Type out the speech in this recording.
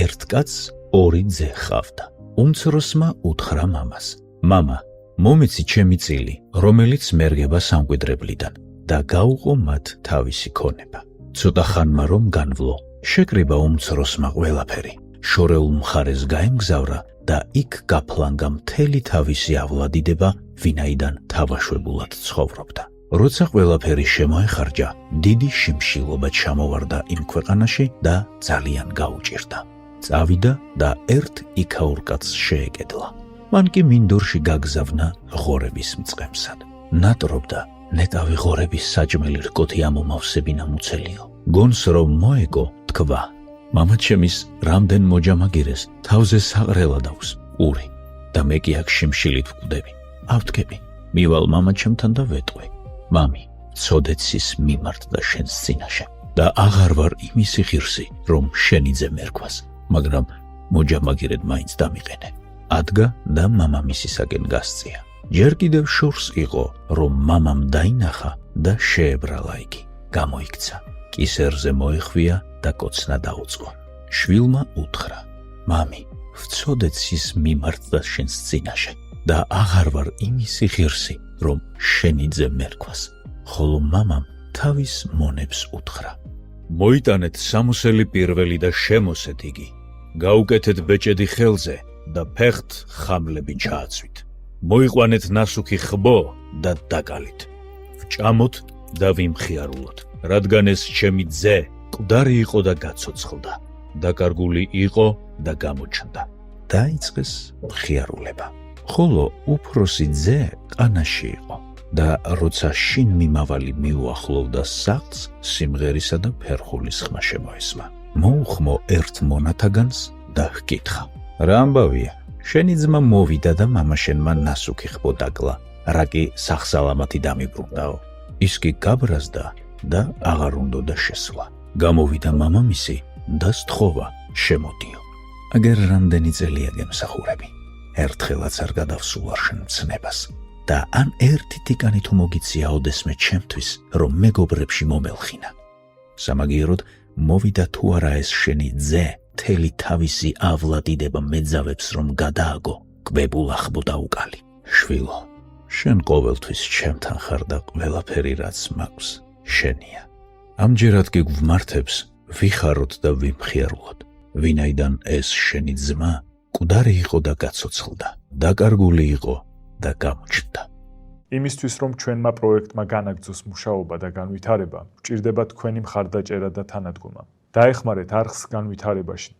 ერთ კაცს ორი ძე ჰყავდა. უმცროსმა უთხრა მამას: მამა, მომეცი ჩემი წილი, რომელიც მერგება სამკვიდრებლიდან და გაუყო მათ თავისი ქონება. ცოტა ხანმა რომ განვლო, შეკრიბა უმცროსმა ყველაფერი. შორეულ მხარეს გაემგზავრა და იქ გაფლანგა მთელი თავისი ავლადიდება, ვინაიდან თავაშვებულად ცხოვრობდა. როცა ყველაფერი შემოეხარჯა, დიდი შიმშილობა ჩამოვარდა იმ ქვეყანაში და ძალიან გაუჭირდა. წავიდა და ერთ იქაურ კაცს შეეკედლა. მან კი მინდორში გაგზავნა ღორების მწყემსად. ნატრობდა, ნეტავი ღორების საჭმელი რკოთი ამომავსებინა მუცელიო. გონს რომ მოეგო, თქვა: მამა ჩემის რამდენ მოჯამაგირეს, თავზე საყრელა დავს ური და მე კი აქ შიმშილით ვკვდები. ავდგები, მივალ მამა ჩემთან და ვეტყვი: მამი, ცოდეცის მიმართდა შენს წინაშე და აღარ ვარ იმისი ღირსი, რომ შენი ძე მერქვას, მაგრამ მოჯამაგირედ მაინც დამიყენე. ადგა და მამამისისაკენ გასწია. ჯერ კიდევ შორს იყო, რომ მამამ დაინახა და შეებრალა იგი. გამოიქცა, კისერზე მოეხვია და კოცნა დაუწყო. შვილმა უთხრა: მამი, ვცოდეცის მიმართდა შენს წინაშე და აღარ ვარ იმისი ღირსი, რომ შენი ძე მერქვას. ხოლო მამამ თავის მონებს უთხრა: მოიტანეთ სამოსელი პირველი და შემოსეთ იგი. გაუკეთეთ ბეჭედი ხელზე და ფეხთ ხამლები ჩააცვით. მოიყვანეთ ნასუქი ხბო და დაკალით. ვჭამოთ და ვიმხიარულოთ, რადგან ეს ჩემი ძე მკვდარი იყო და გაცოცხლდა, დაკარგული იყო და გამოჩნდა. დაიწყეს მხიარულება. ხოლო უფროსი ძე ყანაში იყო და როცა შინ მიმავალი მიუახლოვდა სახლს, სიმღერისა და ფერხულის ხმა შემოესმა. მოუხმო ერთ მონათაგანს და ჰკითხა: რა ამბავია? შენი ძმა მოვიდა და მამაშენმა ნასუქი ხბო დაკლა, რა კი სახსალამათი დამიბრუნდაო. ის კი გაბრაზდა და აღარ უნდოდა შესვლა. გამოვიდა მამამისი და სთხოვა: შემოდიო. აგერ რამდენი წელია გემსახურები, ერთხელაც არ გადავსულარ შენ მცნებას და ან ერთი ტიკანი თუ მოგიცია ოდესმე ჩემთვის, რომ მეგობრებში მომელხინა. სამაგიეროდ მოვიდა თუ არა ეს შენი ძე, მთელი თავისი ავლადიდება მეძავებს რომ გადააგო, კვებულ ახბო დაუკალი. შვილო, შენ ყოველთვის ჩემთან ხარ და ყველაფერი რაც მაქვს შენია. ამჯერად კი გვმართებს ვიხაროთ და ვიმხიარულოთ, ვინაიდან ეს შენი ძმა მკვდარი იყო და გაცოცხლდა, დაკარგული იყო და გამოჩნდა. იმისთვის რომ ჩვენმა პროექტმა განაგრძოს მუშაობა და განვითარება, გვჭირდება თქვენი მხარდაჭერა და თანადგომა. დაეხმარეთ არხს განვითარებაში.